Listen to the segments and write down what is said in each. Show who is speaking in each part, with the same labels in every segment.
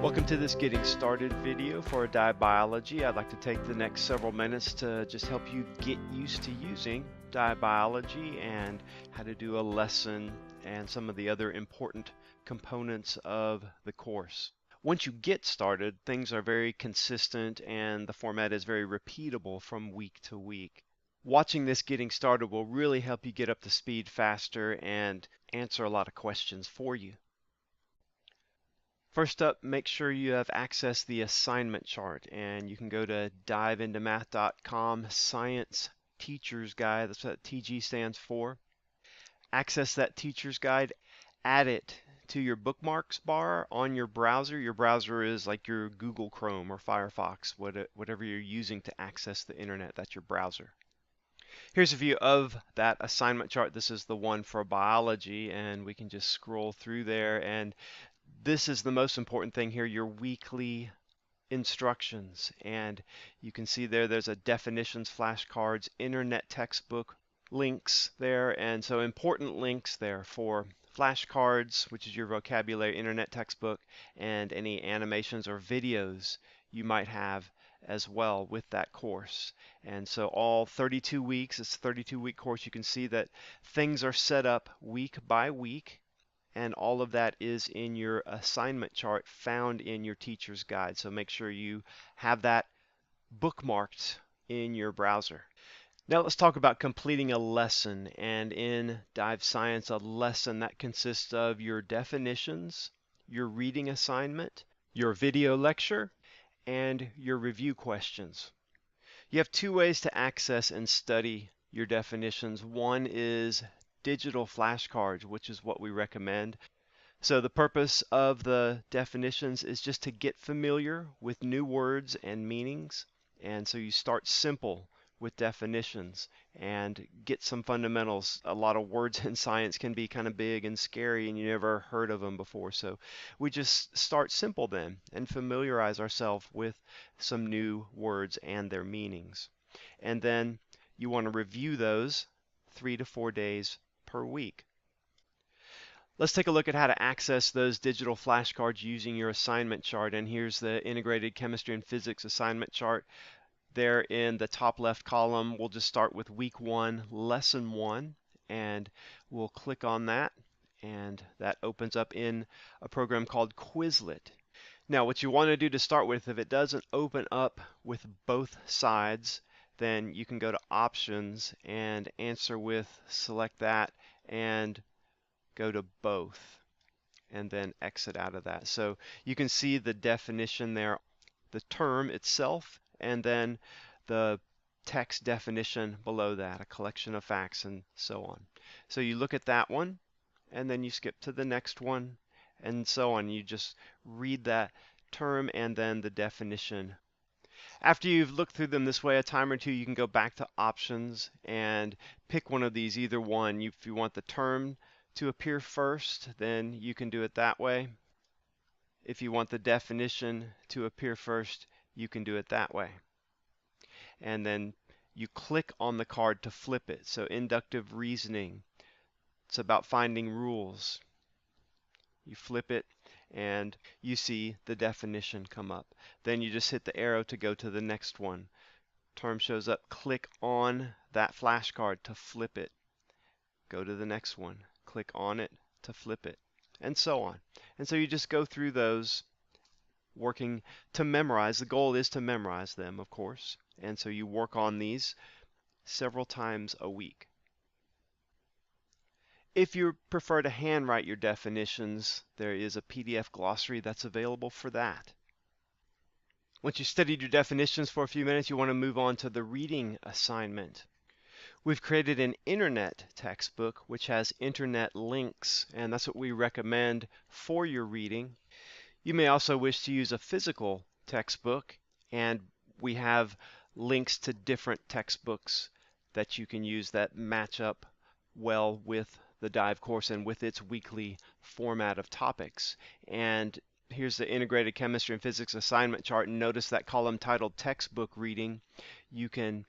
Speaker 1: Welcome to this getting started video for dive biology. I'd like to take the next several minutes to just help you get used to using dive biology and how to do a lesson and some of the other important components of the course. Once you get started, things are very consistent and the format is very repeatable from week to week. Watching this getting started will really help you get up to speed faster and answer a lot of questions for you. First up, make sure you have accessed the assignment chart, and you can go to diveintomath.com Science Teacher's Guide. That's what TG stands for. Access that teacher's guide, add it to your bookmarks bar on your browser. Your browser is like your Google Chrome or Firefox, whatever you're using to access the internet. That's your browser. Here's a view of that assignment chart. This is the one for biology, and we can just scroll through there, and this is the most important thing here, your weekly instructions. And you can see there's a definitions flashcards, internet textbook links there, and so important links there for flashcards, which is your vocabulary internet textbook, and any animations or videos you might have as well with that course. And so all 32 weeks, it's a 32-week course. You can see that things are set up week by week, and all of that is in your assignment chart found in your teacher's guide. So make sure you have that bookmarked in your browser. Now let's talk about completing a lesson. And in Dive Science, a lesson that consists of your definitions, your reading assignment, your video lecture, and your review questions. You have two ways to access and study your definitions. One is digital flashcards, which is what we recommend. So the purpose of the definitions is just to get familiar with new words and meanings. And so you start simple with definitions and get some fundamentals. A lot of words in science can be kind of big and scary and you never heard of them before. So we just start simple then and familiarize ourselves with some new words and their meanings. And then you want to review those 3 to 4 days per week. Let's take a look at how to access those digital flashcards using your assignment chart. And here's the integrated chemistry and physics assignment chart. There in the top left column, we'll just start with week 1, lesson 1, and we'll click on that, and that opens up in a program called Quizlet. Now what you want to do to start with, if it doesn't open up with both sides, then you can go to options and answer with, select that, and go to both, and then exit out of that. So you can see the definition there, the term itself, and then the text definition below that, a collection of facts and so on. So you look at that one, and then you skip to the next one, and so on. You just read that term and then the definition. After you've looked through them this way a time or two, you can go back to options and pick one of these, either one. If you want the term to appear first, then you can do it that way. If you want the definition to appear first, you can do it that way. And then you click on the card to flip it. So inductive reasoning, it's about finding rules. You flip it and you see the definition come up. Then you just hit the arrow to go to the next one. Term shows up, click on that flashcard to flip it. Go to the next one, click on it to flip it, and so on. And so you just go through those, working to memorize. The goal is to memorize them, of course, and so you work on these several times a week. If you prefer to handwrite your definitions, there is a PDF glossary that's available for that. Once you've studied your definitions for a few minutes, you want to move on to the reading assignment. We've created an internet textbook which has internet links, and that's what we recommend for your reading. You may also wish to use a physical textbook, and we have links to different textbooks that you can use that match up well with the dive course and with its weekly format of topics. And here's the integrated chemistry and physics assignment chart, and notice that column titled textbook reading. You can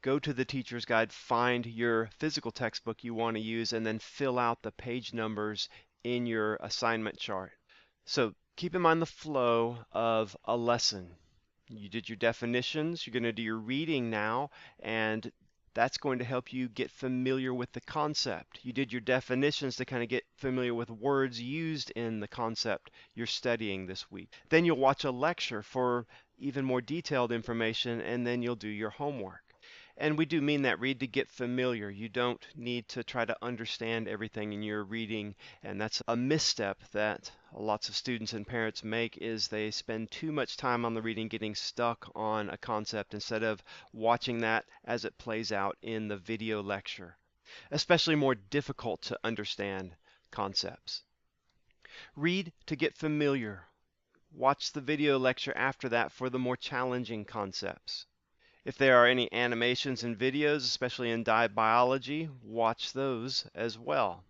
Speaker 1: go to the teacher's guide, find your physical textbook you want to use, and then fill out the page numbers in your assignment chart. So Keep in mind the flow of a lesson. You did your definitions, you're going to do your reading now, and that's going to help you get familiar with the concept. You did your definitions to kind of get familiar with words used in the concept you're studying this week. Then you'll watch a lecture for even more detailed information, and then you'll do your homework. And we do mean that. Read to get familiar. You don't need to try to understand everything in your reading, and that's a misstep that lots of students and parents make, is they spend too much time on the reading getting stuck on a concept instead of watching that as it plays out in the video lecture, especially more difficult to understand concepts. Read to get familiar. Watch the video lecture after that for the more challenging concepts. If there are any animations and videos, especially in dive biology, watch those as well.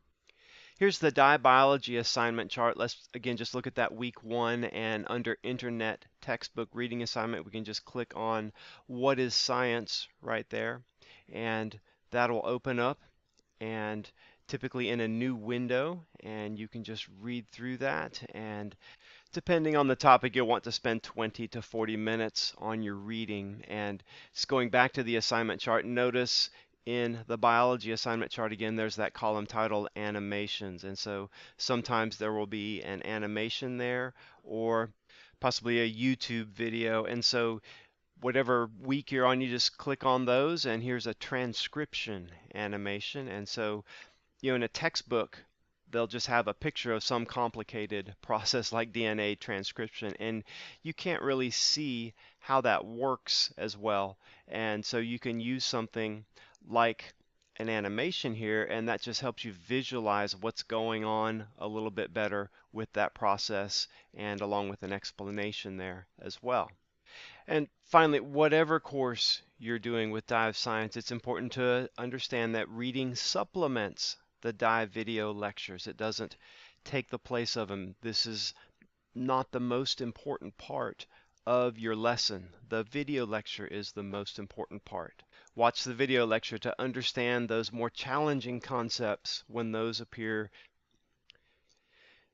Speaker 1: Here's the dive biology assignment chart. Let's again just look at that week 1, and under internet textbook reading assignment, we can just click on what is science right there, and that'll open up, and typically in a new window, and you can just read through that, and depending on the topic, you'll want to spend 20 to 40 minutes on your reading. And just going back to the assignment chart, notice in the biology assignment chart again, there's that column titled animations. And so sometimes there will be an animation there, or possibly a YouTube video. And so whatever week you're on, you just click on those, and here's a transcription animation. And so, in a textbook, they'll just have a picture of some complicated process like DNA transcription, and you can't really see how that works as well. And so you can use something like an animation here, and that just helps you visualize what's going on a little bit better with that process, and along with an explanation there as well. And finally, whatever course you're doing with dive science, it's important to understand that reading supplements the dive video lectures. It doesn't take the place of them. This is not the most important part of your lesson. The video lecture is the most important part. Watch the video lecture to understand those more challenging concepts when those appear.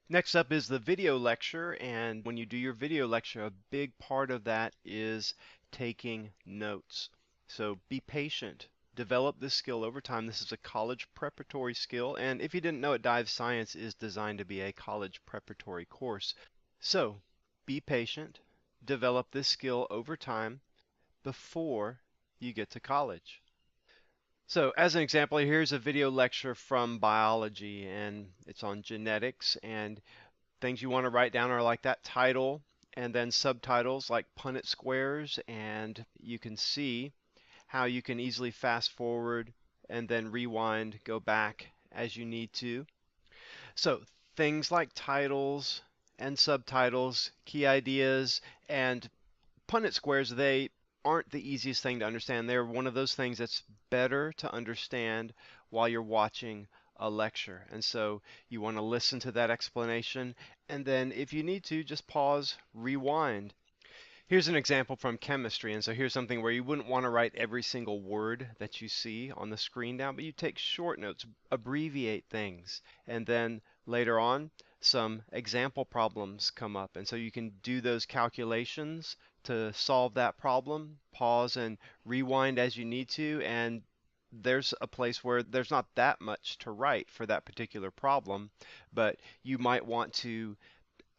Speaker 1: Next up is the video lecture, and when you do your video lecture, a big part of that is taking notes. So be patient. Develop this skill over time. This is a college preparatory skill, and if you didn't know it, Dive Science is designed to be a college preparatory course. So be patient. Develop this skill over time before you get to college. So as an example, here's a video lecture from biology, and it's on genetics, and things you want to write down are like that title and then subtitles like Punnett squares, and you can see how you can easily fast forward and then rewind, go back as you need to. So things like titles and subtitles, key ideas, and Punnett squares, they aren't the easiest thing to understand. They're one of those things that's better to understand while you're watching a lecture. And so you want to listen to that explanation, and then if you need to, just pause, rewind. Here's an example from chemistry, and so here's something where you wouldn't want to write every single word that you see on the screen down, but you take short notes, abbreviate things, and then later on, some example problems come up, and so you can do those calculations to solve that problem, pause and rewind as you need to, and there's a place where there's not that much to write for that particular problem, but you might want to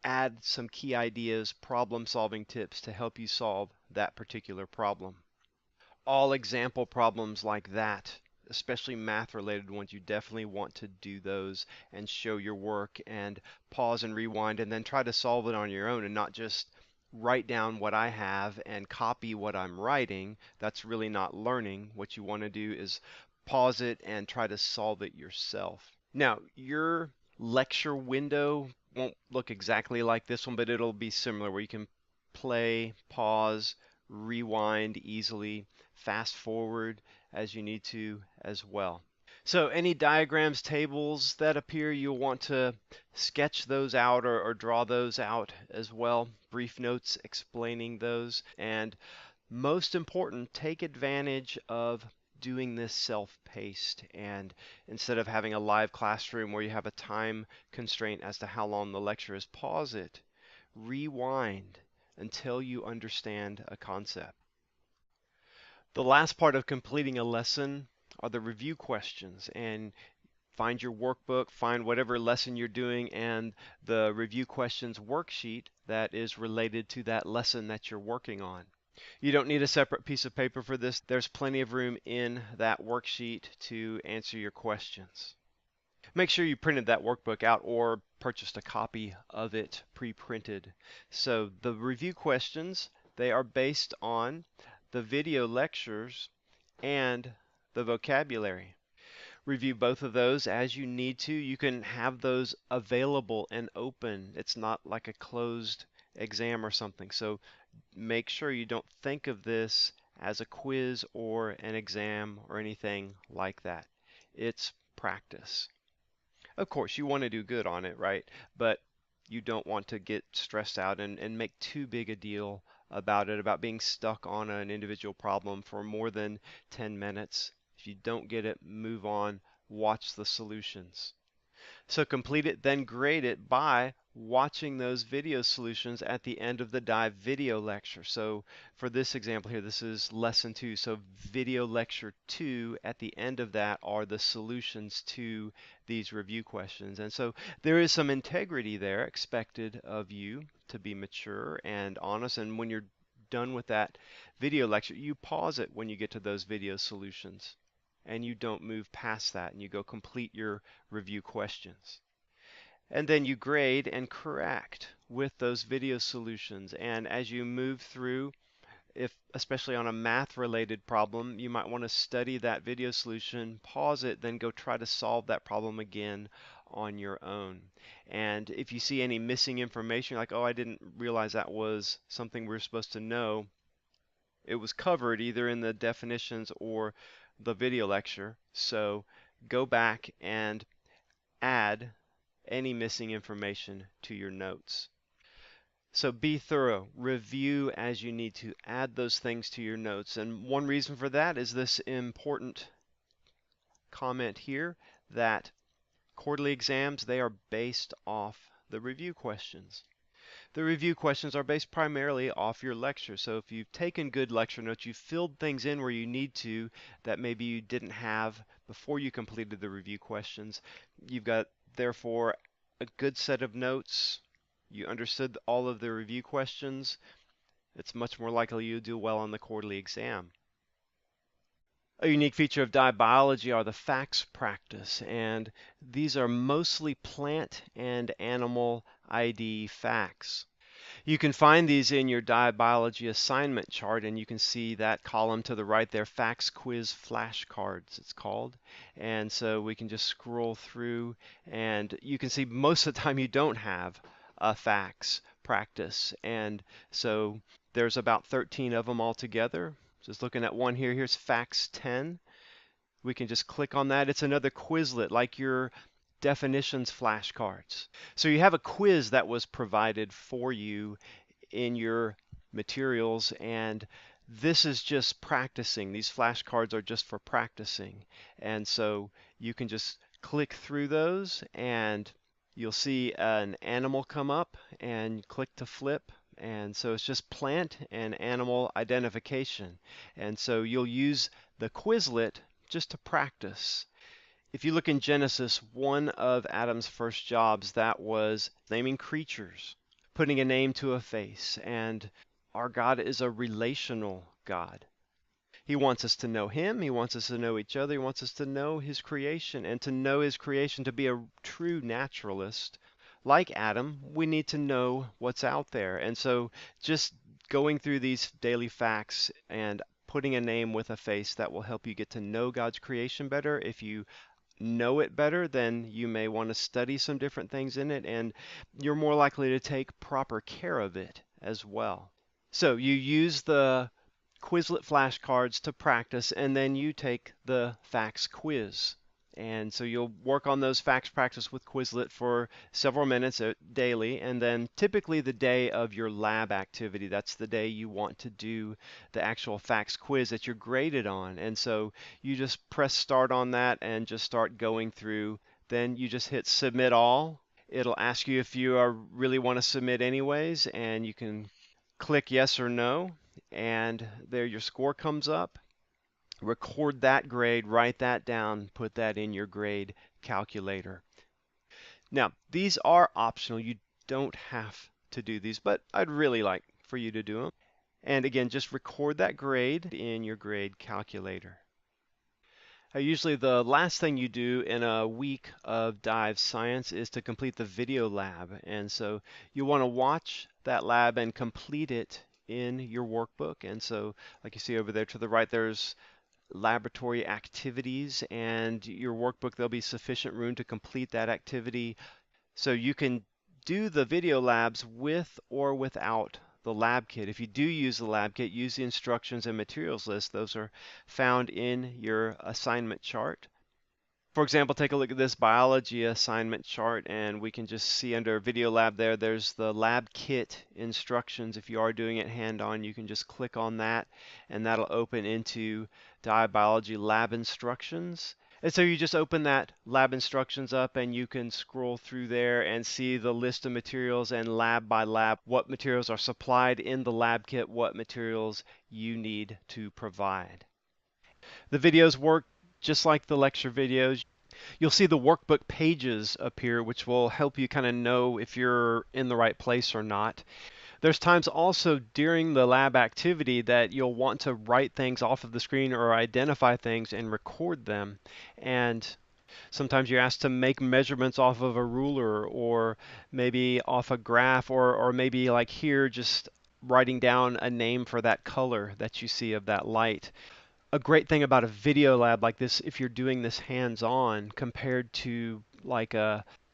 Speaker 1: add some key ideas, problem solving tips to help you solve that particular problem. All example problems like that, especially math related ones, you definitely want to do those and show your work and pause and rewind and then try to solve it on your own, and not just write down what I have and copy what I'm writing. That's really not learning. What you want to do is pause it and try to solve it yourself. Now, your lecture window won't look exactly like this one, but it'll be similar, where you can play, pause, rewind easily, fast forward as you need to as well. So any diagrams, tables that appear, you'll want to sketch those out, or draw those out as well. Brief notes explaining those. And most important, take advantage of doing this self-paced, and instead of having a live classroom where you have a time constraint as to how long the lecture is, pause it, rewind until you understand a concept. The last part of completing a lesson are the review questions, and find your workbook, find whatever lesson you're doing, and the review questions worksheet that is related to that lesson that you're working on. You don't need a separate piece of paper for this. There's plenty of room in that worksheet to answer your questions. Make sure you printed that workbook out or purchased a copy of it pre-printed. So the review questions, they are based on the video lectures and the vocabulary. Review both of those as you need to. You can have those available and open. It's not like a closed exam or something. So make sure you don't think of this as a quiz or an exam or anything like that. It's practice. Of course, you want to do good on it, right? But you don't want to get stressed out and make too big a deal about it, about being stuck on an individual problem for more than 10 minutes. If you don't get it, move on, watch the solutions. So complete it, then grade it by watching those video solutions at the end of the Dive video lecture. So for this example here, this is lesson 2. So video lecture 2, at the end of that are the solutions to these review questions. And so there is some integrity there expected of you to be mature and honest. And when you're done with that video lecture, you pause it when you get to those video solutions, and you don't move past that, and you go complete your review questions. And then you grade and correct with those video solutions. And as you move through, if especially on a math related problem, you might want to study that video solution, pause it, then go try to solve that problem again on your own. And if you see any missing information, like, oh, I didn't realize that was something we were supposed to know, it was covered either in the definitions or the video lecture. So go back and add any missing information to your notes. So be thorough, review as you need to, add those things to your notes. And one reason for that is this important comment here that quarterly exams, they are based off the review questions. The review questions are based primarily off your lecture. So if you've taken good lecture notes, you've filled things in where you need to that maybe you didn't have before you completed the review questions. You've got, therefore, a good set of notes. You understood all of the review questions. It's much more likely you'll do well on the quarterly exam. A unique feature of dive biology are the facts practice, and these are mostly plant and animal ID facts. You can find these in your dive biology assignment chart, and you can see that column to the right there, facts quiz flashcards it's called. And so we can just scroll through, and you can see most of the time you don't have a facts practice. And so there's about 13 of them altogether. Just looking at one here, here's facts 10. We can just click on that. It's another Quizlet, like your definitions flashcards. So you have a quiz that was provided for you in your materials, and this is just practicing. These flashcards are just for practicing. And so you can just click through those, and you'll see an animal come up, and click to flip. And so it's just plant and animal identification. And so you'll use the Quizlet just to practice. If you look in Genesis, one of Adam's first jobs, that was naming creatures, putting a name to a face. And our God is a relational God. He wants us to know Him. He wants us to know each other. He wants us to know His creation. And to know His creation, to be a true naturalist, like Adam, we need to know what's out there. And so just going through these daily facts and putting a name with a face, that will help you get to know God's creation better. If you know it better, then you may want to study some different things in it, and you're more likely to take proper care of it as well. So you use the Quizlet flashcards to practice, and then you take the facts quiz. And so you'll work on those facts practice with Quizlet for several minutes daily, and then typically the day of your lab activity, that's the day you want to do the actual facts quiz that you're graded on. And so you just press start on that and just start going through. Then you just hit submit all. It'll ask you if you really want to submit anyways, and you can click yes or no, and there your score comes up. Record that grade, write that down, put that in your grade calculator. Now, these are optional. You don't have to do these, but I'd really like for you to do them. And again, just record that grade in your grade calculator. Usually the last thing you do in a week of Dive Science is to complete the video lab. And so you want to watch that lab and complete it in your workbook. And so like you see over there to the right, there's laboratory activities, and your workbook, there'll be sufficient room to complete that activity. So you can do the video labs with or without the lab kit. If you do use the lab kit, use the instructions and materials list. Those are found in your assignment chart. For example, take a look at this biology assignment chart, and we can just see under video lab there's the lab kit instructions. If you are doing it hand-on, you can just click on that, and that'll open into Dive Biology lab instructions. And so you just open that lab instructions up, and you can scroll through there and see the list of materials, and lab by lab, what materials are supplied in the lab kit, what materials you need to provide. The videos work just like the lecture videos. You'll see the workbook pages appear, which will help you kind of know if you're in the right place or not. There's times also during the lab activity that you'll want to write things off of the screen or identify things and record them. And sometimes you're asked to make measurements off of a ruler, or maybe off a graph, or maybe like here, just writing down a name for that color that you see of that light. A great thing about a video lab like this, if you're doing this hands-on compared to like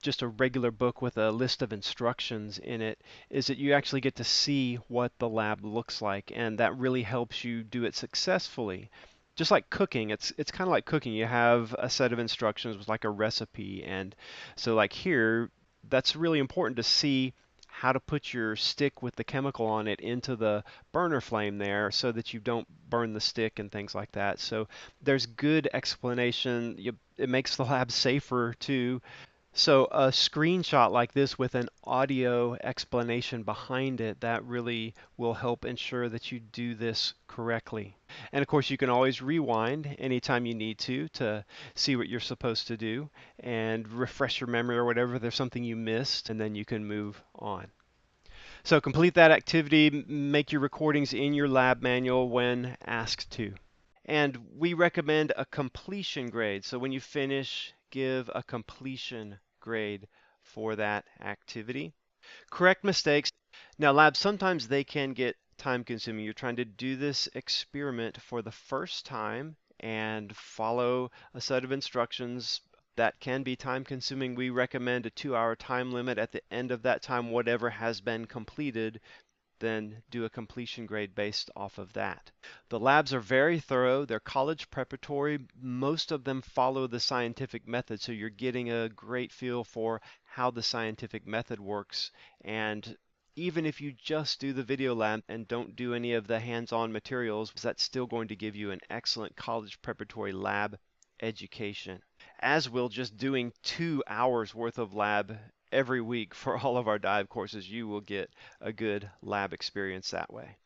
Speaker 1: just a regular book with a list of instructions in it, is that you actually get to see what the lab looks like, and that really helps you do it successfully. Just like cooking, it's kind of like cooking. You have a set of instructions with like a recipe, and so like here, that's really important to see how to put your stick with the chemical on it into the burner flame there so that you don't burn the stick and things like that. So there's good explanation. It makes the lab safer too. So a screenshot like this with an audio explanation behind it, that really will help ensure that you do this correctly. And of course, you can always rewind anytime you need to see what you're supposed to do and refresh your memory or whatever if there's something you missed, and then you can move on. So complete that activity, make your recordings in your lab manual when asked to. And we recommend a completion grade. So when you finish, give a completion grade for that activity. Correct mistakes. Now labs, sometimes they can get time consuming. You're trying to do this experiment for the first time and follow a set of instructions that can be time consuming. We recommend a 2-hour time limit. At the end of that time, whatever has been completed, then do a completion grade based off of that. The labs are very thorough. They're college preparatory. Most of them follow the scientific method, so you're getting a great feel for how the scientific method works. And even if you just do the video lab and don't do any of the hands-on materials, that's still going to give you an excellent college preparatory lab education, as will just doing 2 hours worth of lab every week for all of our dive courses. You will get a good lab experience that way.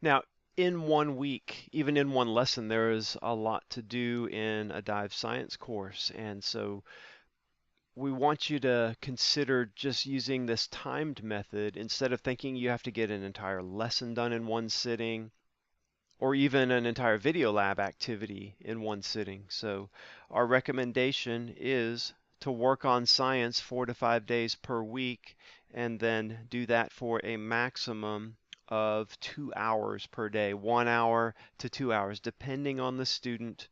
Speaker 1: Now, in 1 week, even in one lesson, there is a lot to do in a dive science course. And so we want you to consider just using this timed method instead of thinking you have to get an entire lesson done in one sitting, or even an entire video lab activity in one sitting. So our recommendation is to work on science 4 to 5 days per week, and then do that for a maximum of 2 hours per day, 1 hour to 2 hours, depending on the student.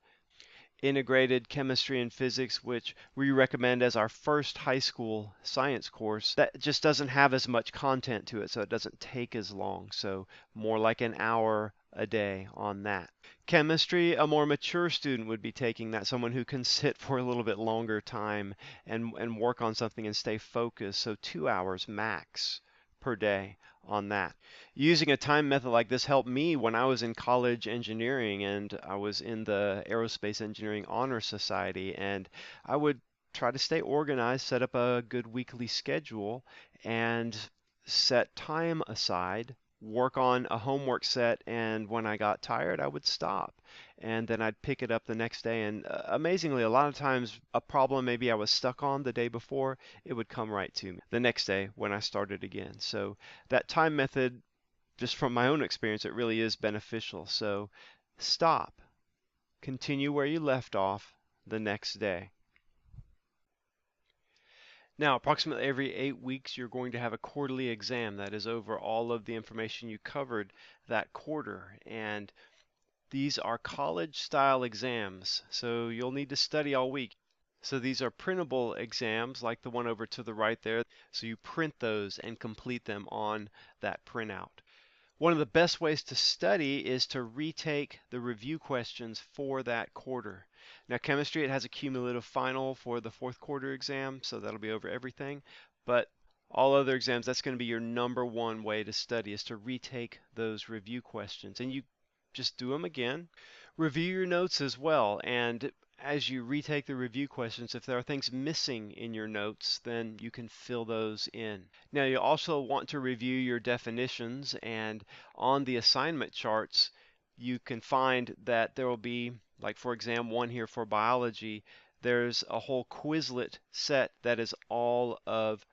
Speaker 1: Integrated chemistry and physics, which we recommend as our first high school science course, that just doesn't have as much content to it, so it doesn't take as long. So more like an hour a day on that. Chemistry, a more mature student would be taking that, someone who can sit for a little bit longer time and work on something and stay focused. So 2 hours max per day on that. Using a time method like this helped me when I was in college engineering, and I was in the Aerospace Engineering Honor Society, and I would try to stay organized, set up a good weekly schedule, and set time aside, work on a homework set, and when I got tired, I would stop. And then I'd pick it up the next day. And amazingly, a lot of times, a problem maybe I was stuck on the day before, it would come right to me the next day when I started again. So that time method, just from my own experience, it really is beneficial. So stop, continue where you left off the next day. Now, approximately every 8 weeks, you're going to have a quarterly exam that is over all of the information you covered that quarter. And these are college-style exams, so you'll need to study all week. So these are printable exams like the one over to the right there. So you print those and complete them on that printout. One of the best ways to study is to retake the review questions for that quarter. Now, chemistry, it has a cumulative final for the fourth quarter exam, so that'll be over everything. But all other exams, that's going to be your number one way to study, is to retake those review questions. And you just do them again. Review your notes as well, and as you retake the review questions, if there are things missing in your notes, then you can fill those in. Now, you also want to review your definitions, and on the assignment charts, you can find that there will be, like for exam 1 here for biology, there's a whole Quizlet set that is all of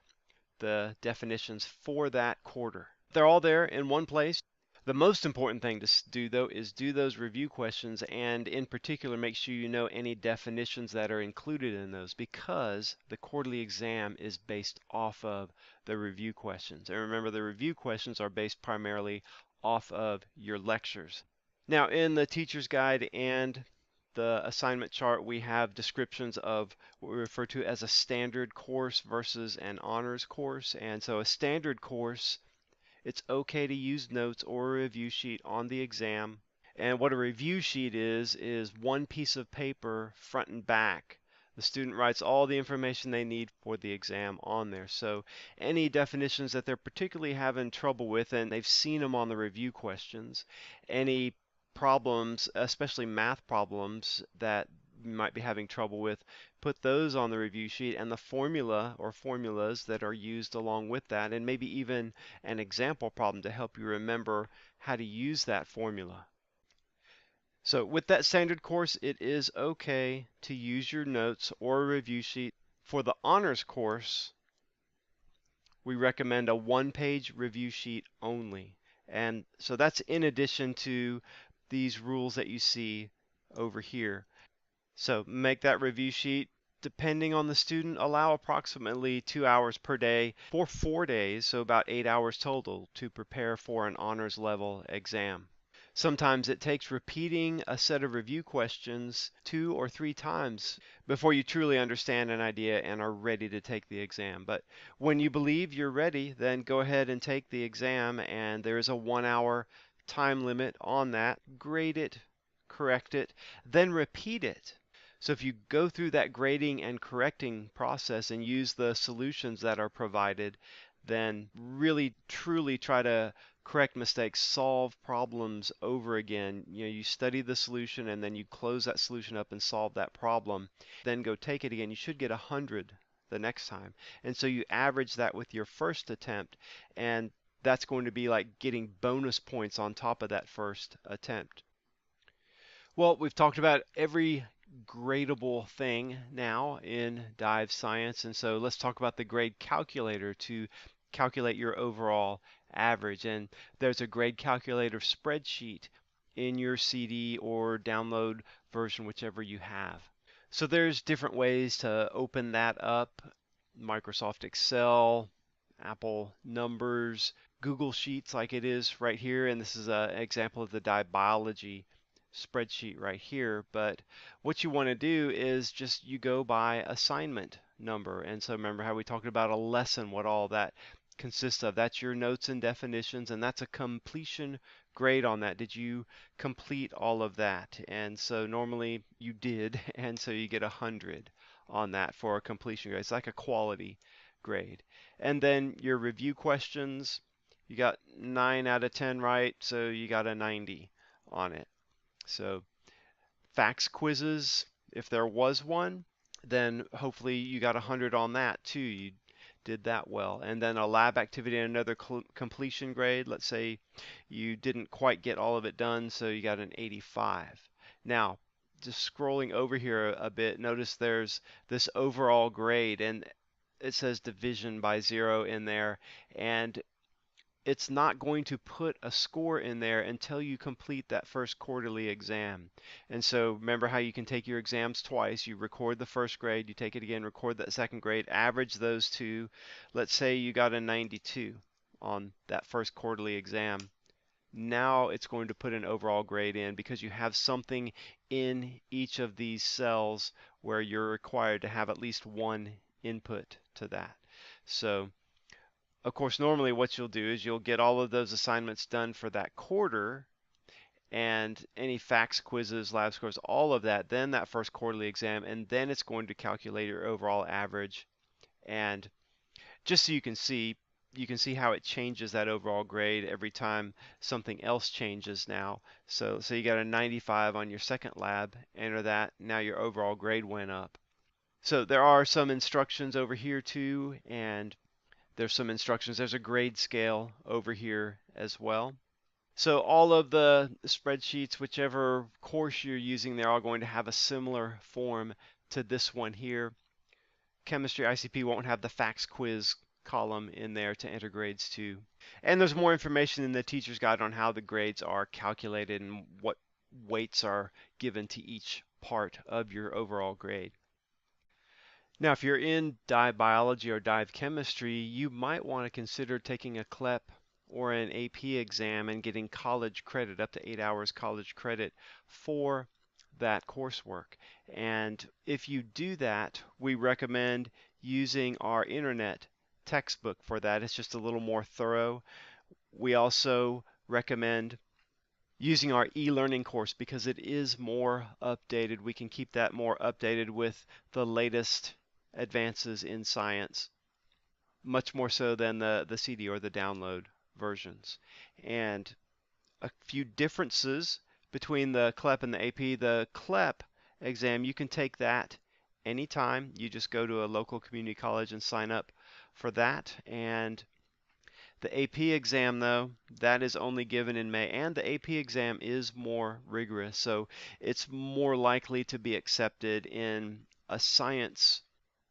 Speaker 1: the definitions for that quarter. They're all there in one place. The most important thing to do, though, is do those review questions, and in particular, make sure you know any definitions that are included in those, because the quarterly exam is based off of the review questions. And remember, the review questions are based primarily off of your lectures. Now, in the teacher's guide and the assignment chart, we have descriptions of what we refer to as a standard course versus an honors course. And so a standard course, it's okay to use notes or a review sheet on the exam. And what a review sheet is one piece of paper front and back. The student writes all the information they need for the exam on there. So any definitions that they're particularly having trouble with, and they've seen them on the review questions, any problems, especially math problems that you might be having trouble with, put those on the review sheet, and the formula or formulas that are used along with that, and maybe even an example problem to help you remember how to use that formula. So with that standard course, it is okay to use your notes or a review sheet. For the honors course, we recommend a one-page review sheet only. And so that's in addition to these rules that you see over here. So make that review sheet, depending on the student, allow approximately 2 hours per day for 4 days, so about 8 hours total, to prepare for an honors level exam. Sometimes it takes repeating a set of review questions 2 or 3 times before you truly understand an idea and are ready to take the exam. But when you believe you're ready, then go ahead and take the exam, and there is a 1 hour time limit on that. Grade it, correct it, then repeat it. So if you go through that grading and correcting process and use the solutions that are provided, then really truly try to correct mistakes, solve problems over again. You study the solution and then you close that solution up and solve that problem. Then go take it again. You should get 100 the next time. And so you average that with your first attempt, and that's going to be like getting bonus points on top of that first attempt. Well, we've talked about every gradable thing now in Dive Science, and so let's talk about the grade calculator to calculate your overall average. And there's a grade calculator spreadsheet in your CD or download version, whichever you have. So there's different ways to open that up: Microsoft Excel, Apple Numbers, Google Sheets like it is right here, and this is an example of the Dive Biology spreadsheet right here. But what you want to do is just you go by assignment number. And so remember how we talked about a lesson, what all that consists of. That's your notes and definitions, and that's a completion grade on that. Did you complete all of that? And so normally you did, and so you get 100 on that for a completion grade. It's like a quality grade. And then your review questions, you got 9 out of 10 right, so you got a 90 on it. So facts quizzes, if there was one, then hopefully you got 100 on that too. You did that well. And then a lab activity and another completion grade. Let's say you didn't quite get all of it done, so you got an 85. Now, just scrolling over here a bit, notice there's this overall grade, and it says division by 0 in there, and it's not going to put a score in there until you complete that first quarterly exam. And so remember how you can take your exams twice. You record the first grade, you take it again, record that second grade, average those two. Let's say you got a 92 on that first quarterly exam. Now it's going to put an overall grade in because you have something in each of these cells where you're required to have at least one input to that. So of course, normally what you'll do is you'll get all of those assignments done for that quarter, and any facts, quizzes, lab scores, all of that, then that first quarterly exam, and then it's going to calculate your overall average. And just so you can see how it changes that overall grade every time something else changes now. So you got a 95 on your second lab, enter that, now your overall grade went up. So there are some instructions over here too, and there's some instructions. There's a grade scale over here as well. So all of the spreadsheets, whichever course you're using, they're all going to have a similar form to this one here. Chemistry ICP won't have the facts quiz column in there to enter grades to. And there's more information in the teacher's guide on how the grades are calculated and what weights are given to each part of your overall grade. Now, if you're in dive biology or dive chemistry, you might want to consider taking a CLEP or an AP exam and getting college credit, up to 8 hours college credit for that coursework. And if you do that, we recommend using our internet textbook for that. It's just a little more thorough. We also recommend using our e-learning course because it is more updated. We can keep that more updated with the latest advances in science, much more so than the CD or the download versions. And a few differences between the CLEP and the AP. The CLEP exam, you can take that anytime. You just go to a local community college and sign up for that. And the AP exam, though, that is only given in May, and the AP exam is more rigorous, so it's more likely to be accepted in a science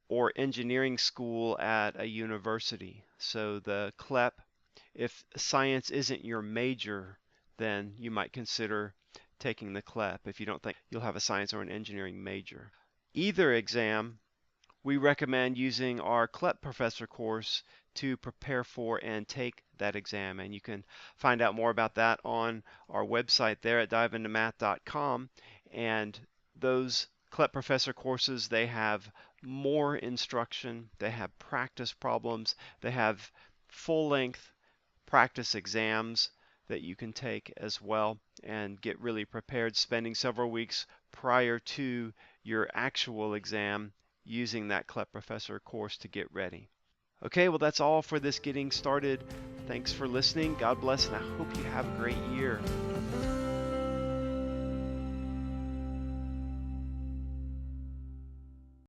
Speaker 1: or engineering school at a university. So the CLEP, if science isn't your major, then you might consider taking the CLEP if you don't think you'll have a science or an engineering major. Either exam, we recommend using our CLEP professor course to prepare for and take that exam. And you can find out more about that on our website there at diveintomath.com. And those CLEP professor courses, they have more instruction, they have practice problems, they have full-length practice exams that you can take as well and get really prepared, spending several weeks prior to your actual exam using that CLEP professor course to get ready. Okay, well, that's all for this getting started. Thanks for listening. God bless, and I hope you have a great year.